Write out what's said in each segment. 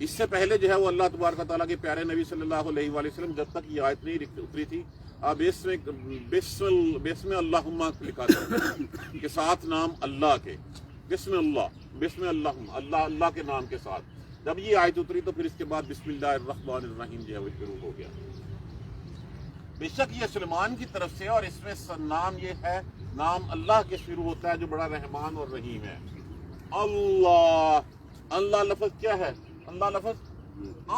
اس سے پہلے جو ہے وہ اللہ تبارک و تعالیٰ کے پیارے نبی صلی اللہ علیہ وآلہ وسلم جب تک یہ آیت نہیں اتری تھی، آپ بسم اللہم لکھا تھا کہ ساتھ نام اللہ کے، بسم اللہم، اللہ کے نام کے ساتھ جب یہ آیت اتری تو پھر اس کے بعد بسم اللہ الرحمن الرحیم جو ہے وہ شروع ہو گیا۔ بے شک یہ سلیمان کی طرف سے، اور اس میں نام یہ ہے، نام اللہ کے شروع ہوتا ہے جو بڑا رحمان اور رحیم ہے۔ اللہ، اللہ لفظ کیا ہے؟ اللہ لفظ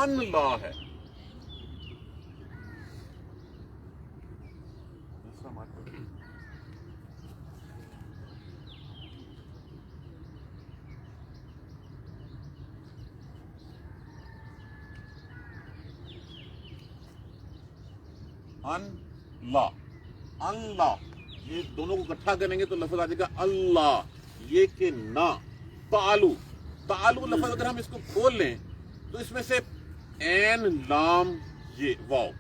اللہ ہے۔ اللہ، یہ دونوں کو اکٹھا کریں گے تو لفظ آ جائے گا اللہ، یہ کہ نہ تعالو لفظ اگر ہم اس کو کھول لیں تو اس میں سے این لام یہ واو،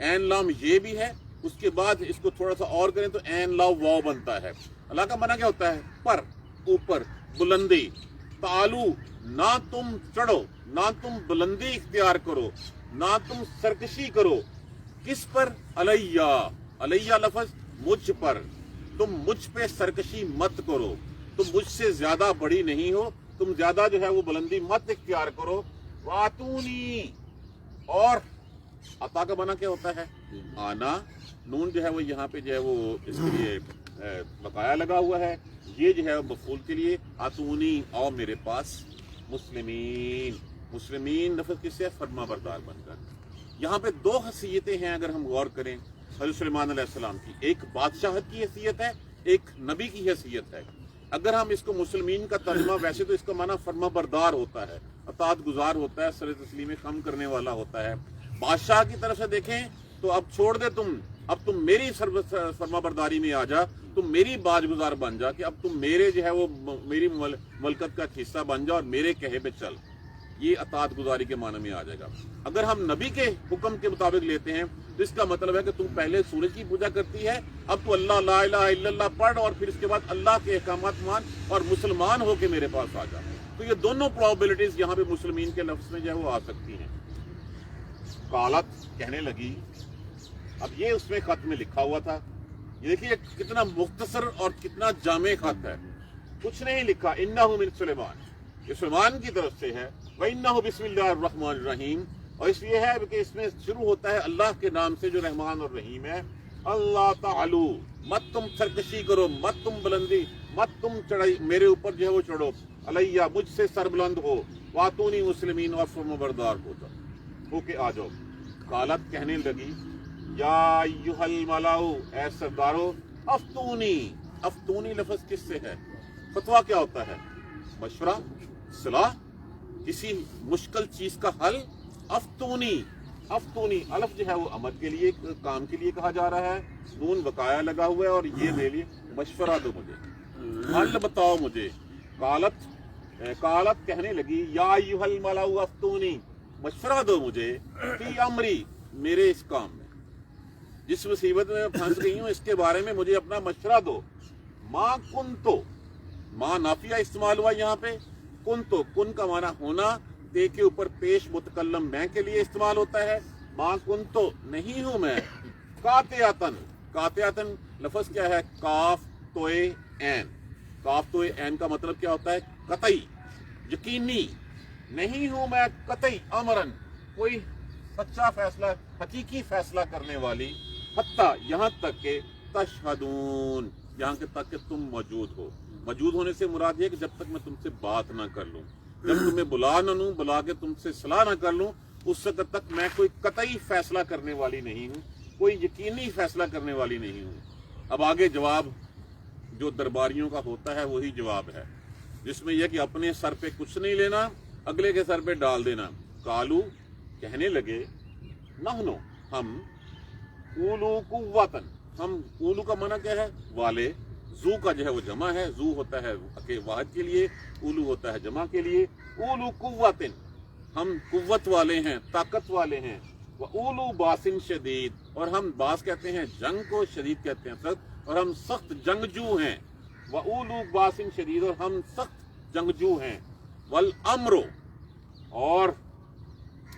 این لام یہ بھی ہے، اس کے بعد اس کو تھوڑا سا اور کریں تو این لا واو بنتا ہے۔ اللہ کا معنی کیا ہوتا ہے؟ پر، اوپر، بلندی۔ تعالو، نہ تم چڑھو، نہ تم بلندی اختیار کرو، نہ تم سرکشی کرو، کس پر؟ علیہ لفظ مجھ پر، تم مجھ پہ سرکشی مت کرو، تم مجھ سے زیادہ بڑی نہیں ہو، تم زیادہ جو ہے وہ بلندی مت اختیار کرو۔ واتونی، اور عطا کا معنی کیا ہوتا ہے؟ آنا، نون جو ہے وہ یہاں پہ جو ہے وہ اس کے لیے بقایا لگا ہوا ہے، یہ جو ہے مفعول کے لیے، آتونی، آؤ میرے پاس، مسلمین لفظ کس سے؟ فرما بردار بن کر۔ یہاں پہ دو حیثیتیں ہیں اگر ہم غور کریں حضرت سلیمان علیہ السلام کی، ایک بادشاہت کی حیثیت ہے، ایک نبی کی حیثیت ہے۔ اگر ہم اس کو مسلمین کا ترجمہ، ویسے تو اس کا معنی فرما بردار ہوتا ہے، اطاعت گزار ہوتا ہے، سر تسلیم خم کرنے والا ہوتا ہے۔ بادشاہ کی طرف سے دیکھیں تو اب چھوڑ دے تم، اب تم میری فرما برداری میں آ جا، تم میری باج گزار بن جا، کہ اب تم میرے جو ہے وہ میری ملکت کا حصہ بن جا اور میرے کہے پہ چل، یہ اطاعت گزاری کے معنی میں آ جائے گا۔ اگر ہم نبی کے حکم کے مطابق لیتے ہیں تو اس کا مطلب ہے کہ تم پہلے سورج کی پوجا کرتی ہے، اب تو اللہ لا الہ الا اللہ پڑھ اور پھر اس کے بعد اللہ کے احکامات مان اور مسلمان ہو کے میرے پاس آ جا۔ تو یہ دونوں پرابیلٹیز یہاں پہ مسلمین کے لفظ میں جو ہے وہ آ سکتی ہیں۔ قالت، کہنے لگی، اب یہ اس میں خط میں لکھا ہوا تھا، یہ دیکھیے کتنا مختصر اور کتنا جامع خط ہے، کچھ نہیں لکھا، انہ من سلیمان، یہ سلیمان کی طرف سے ہے، وَإِنَّهُ بِسْمِ اللَّهِ الرَّحْمَنِ الرَّحِيمِ، اور اس لیے ہے کہ اس میں شروع ہوتا ہے اللہ کے نام سے جو رحمان اور رحیم ہے۔ اللہ تعالو، مت تم سرکشی کرو، مت تم بلندی، مت تم چڑھائی میرے اوپر جو ہے وہ چڑھو، علیہ مجھ سے سر بلند ہو، واتونی مسلمین، اور فرما بردار ہو جاؤ، ہو کے آ جاؤ۔ قالت، کہنے لگی، یا ایھا الملاؤ، اے سردارو، افتونی لفظ کس سے ہے؟ فتویٰ کیا ہوتا ہے؟ مشورہ، صلاح، کسی مشکل چیز کا حل۔ افتونی الف جو ہے وہ امر کے لیے، کام کے لیے کہا جا رہا ہے، نون بقایا لگا ہوا ہے، اور یہ میرے لیے مشورہ دو، مجھے حل بتاؤ مجھے۔ قالت کہنے لگی، یا ایھا الملاؤ افتونی، مشورہ دو مجھے، فی امری، میرے اس کام میں، جس مصیبت میں پھنس گئی ہوں اس کے بارے میں مجھے اپنا مشورہ دو۔ ما کنتو، ما نافیہ استعمال ہوا یہاں پہ، کنتو، کن کا معنی ہونا، تے کے اوپر پیش متکلم میں کے لیے استعمال ہوتا ہے، ما کنتو، نہیں ہوں میں، قاطعتن لفظ کیا ہے؟ کاف توئے عین، کاف توئے عین کا مطلب کیا ہوتا ہے؟ قطعی، یقینی، نہیں ہوں میں قطعی، امرن، کوئی سچا فیصلہ، حقیقی فیصلہ کرنے والی، حتیٰ، یہاں تک کہ تشہدون، یہاں تک کہ تم موجود ہو۔ موجود ہونے سے مراد یہ کہ جب تک میں تم سے بات نہ کر لوں، جب تمہیں بلا نہ لوں، بلا کے تم سے صلاح نہ کر لوں، اس وقت تک میں کوئی قطعی فیصلہ کرنے والی نہیں ہوں، کوئی یقینی فیصلہ کرنے والی نہیں ہوں۔ اب آگے جواب جو درباریوں کا ہوتا ہے وہی جواب ہے، جس میں یہ کہ اپنے سر پہ کچھ نہیں لینا، اگلے کے سر پہ ڈال دینا۔ قالو، کہنے لگے، نحنو، ہم، اولو قوتن، ہم، اولو کا معنی کیا ہے؟ والے، زو کا جو ہے وہ جمع ہے، زو ہوتا ہے واحد کے لیے، اولو ہوتا ہے جمع کے لیے، اولو قوتن، ہم قوت والے ہیں، طاقت والے ہیں، وَأُولُو بَاسٍ شدید، اور ہم باس کہتے ہیں جنگ کو، شدید کہتے ہیں سخت، اور ہم سخت جنگجو ہیں، وَأُولُو بَاسٍ شدید، اور ہم سخت جنگجو ہیں، وَالْأَمْرُ، اور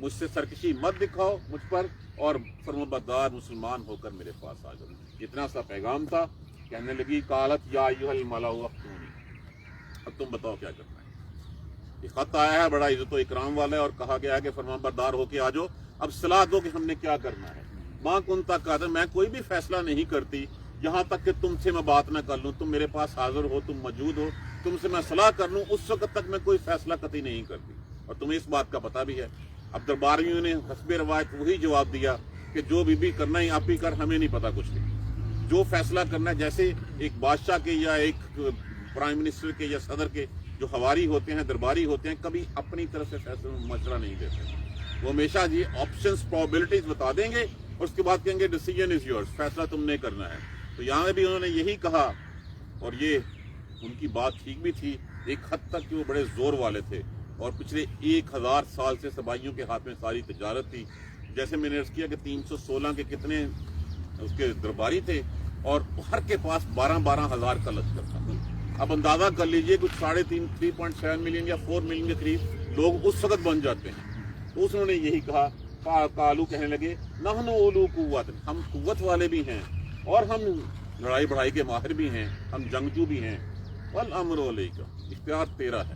مجھ سے سرکشی مت دکھاؤ مجھ پر, اور فرمانبردار مسلمان ہو کر میرے پاس آ جاؤ. اتنا سا پیغام تھا. کہنے لگی قالت یا ایھا الملأ افتونی, اب تم بتاؤ کیا کرنا ہے. یہ خط آیا ہے بڑا عزت و اکرام والا ہے, اور کہا گیا ہے کہ فرمانبردار ہو کے آ جاؤ, اب صلاح دو کہ ہم نے کیا کرنا ہے. ماں کنت قادر, میں کوئی بھی فیصلہ نہیں کرتی یہاں تک کہ تم سے میں بات نہ کر لوں. تم میرے پاس حاضر ہو, تم موجود ہو, تم سے میں صلاح کر لوں, اس وقت تک میں کوئی فیصلہ قطعی نہیں کرتی. اور تمہیں اس بات کا پتہ بھی ہے. اب درباریوں نے حسب روایت وہی جواب دیا کہ جو بھی کرنا ہی آپ ہی کر, ہمیں نہیں پتا کچھ نہیں. جو فیصلہ کرنا ہے, جیسے ایک بادشاہ کے یا ایک پرائم منسٹر کے یا صدر کے جو حواری ہوتے ہیں, درباری ہوتے ہیں, کبھی اپنی طرف سے فیصلہ مشورہ نہیں دیتے. وہ ہمیشہ جی آپشنز پرابیلٹیز بتا دیں گے اور اس کے بعد کہیں گے ڈیسیژن از یورز, فیصلہ تم نے کرنا ہے. تو یہاں بھی انہوں نے یہی کہا, اور یہ ان کی بات ٹھیک بھی تھی ایک حد تک کہ وہ بڑے زور والے تھے, اور پچھلے 1000 سال سے سبائیوں کے ہاتھ میں ساری تجارت تھی. جیسے میں نے عرض کیا کہ 316 کے کتنے اس کے درباری تھے, اور ہر کے پاس 12-12 ہزار کا لشکر تھا. اب اندازہ کر لیجئے کچھ 3.7 ملین یا 4 ملین کے قریب لوگ اس وقت بن جاتے ہیں. تو اس نے یہی کہا, قالو کہنے لگے نحن اولو قوت, ہم قوت والے بھی ہیں اور ہم لڑائی بڑھائی کے ماہر بھی ہیں, ہم جنگجو بھی ہیں. والامر علیک, اختیار تیرا ہے,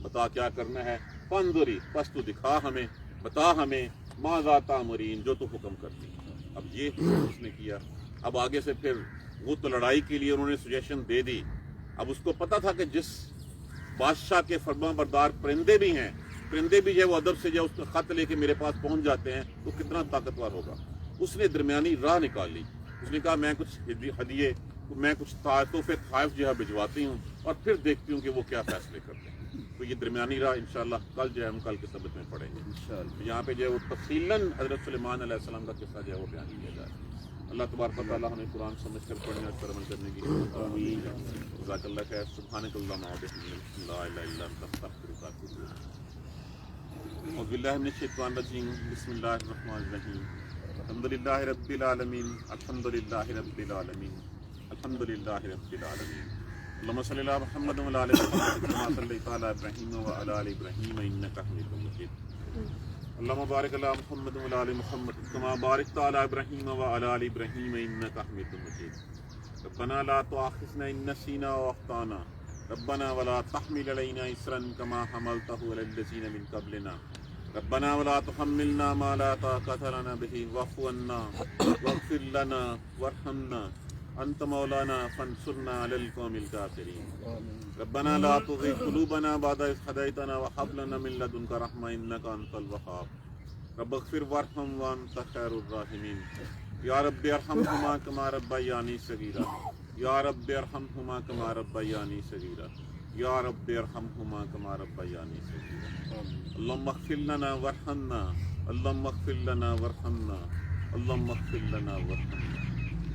بتا کیا کرنا ہے. فانظری, پس تو دکھا ہمیں, بتا ہمیں, ماذا تامرین, جو تو حکم کرتی. اب یہ اس نے کیا. اب آگے سے پھر وہ تو لڑائی کے لیے انہوں نے سجیشن دے دی. اب اس کو پتا تھا کہ جس بادشاہ کے فرمان بردار پرندے بھی ہیں, پرندے بھی جو وہ ادب سے جو اس کا خط لے کے میرے پاس پہنچ جاتے ہیں, تو کتنا طاقتور ہوگا. اس نے درمیانی راہ نکال لی. اس نے کہا میں کچھ ہدیے, میں کچھ تحفے خائف جو ہے بھجواتی ہوں, اور پھر دیکھتی ہوں کہ وہ کیا فیصلے کرتے ہیں. تو یہ درمیانی راہ انشاءاللہ کل جو ہے ہم کل کے سبق میں پڑھیں گے انشاءاللہ. یہاں پہ جو ہے وہ تفصیلاً حضرت سلیمان علیہ السلام کا قصہ جو ہے وہ بیان کیا جائے. اللہ تبارک و تعالیٰ ہمیں قرآن سمجھ کر پڑھنے اور عمل کرنے کی جزاک اللہ خیر. سبحانک اللہم و بحمدک لا الہ الا انت استغفرک و اتوب الیک. اعوذ باللہ من الشیطان الرجیم. بسم اللہ الرحمن الرحیم. الحمدللہ رب العالمین, الحمدللہ رب العالمین, الحمدللہ رب العالمین. اللہم صلی علی محمد و علی آل محمد کما صلیت علی ابراہیم و علی آل ابراہیم انک حمید مجید. اللہم بارک علی محمد و علی آل محمد کما بارکت علی ابراہیم و علی آل ابراہیم انک حمید مجید. ربنا لا تؤاخذنا ان نسینا و اخطانا, ربنا ولا تحمل علینا اصرا کما حملته علی الذین من قبلنا, ربنا ولا تحملنا ما لا طاقة لنا به واعف عنا واغفر لنا وارحمنا انت مولانا فانصرنا على القوم الكافرين. ربنا لا تزغ قلوبنا بعد إذ هديتنا وهب لنا من لدنك رحمة إنك أنت الوهاب. رب اغفر وارحم وأنت خير الراحمين. یا رب ارحمهما كما ربياني صغيرا, یا رب ارحمهما كما ربياني صغيرا, یا رب ارحمهما كما ربياني صغيرا. اللهم اغفر لنا وارحمنا, اللهم اغفر لنا وارحمنا, اللهم اغفر لنا وارحمنا.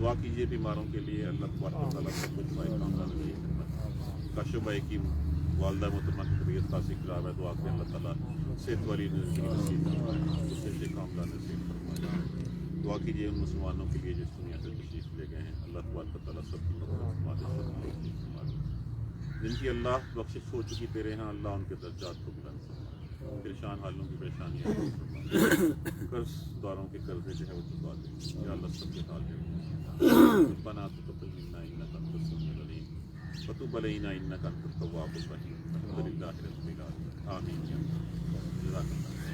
دعا کیجیے بیماروں کے لیے, اللہ تبارک و تعالیٰ سب کچھ بھائی کام نصیب فرمائے. کاشف بھائی کی والدہ محترمہ کی طبیعت خاصی خراب ہے, دعا کہ اللہ تعالیٰ صحت والی زندگی نصیب فرمائے, اسے سے کام نصیب فرمائے. دعا کیجیے ان مسلمانوں کے لیے جس دنیا سے تشریف لے گئے ہیں, اللہ تبارک و تعالیٰ سب کی مغفرت فرمائے. جن کی اللہ بخشش ہو چکی تیرے ہاں, اللہ ان کے درجات کو بلند فرمائے, پریشان حالوں کی پریشانیاں دور فرمائے, قرض داروں کے قرضے جو ہے وہ چکا دے, یا اللہ سب کے حال دے. ربنا تقبل منا انك انت السميع العليم وتب علينا انك انت التواب الرحيم. الحمد لله رب العالمين. آمين. جزاک اللہ.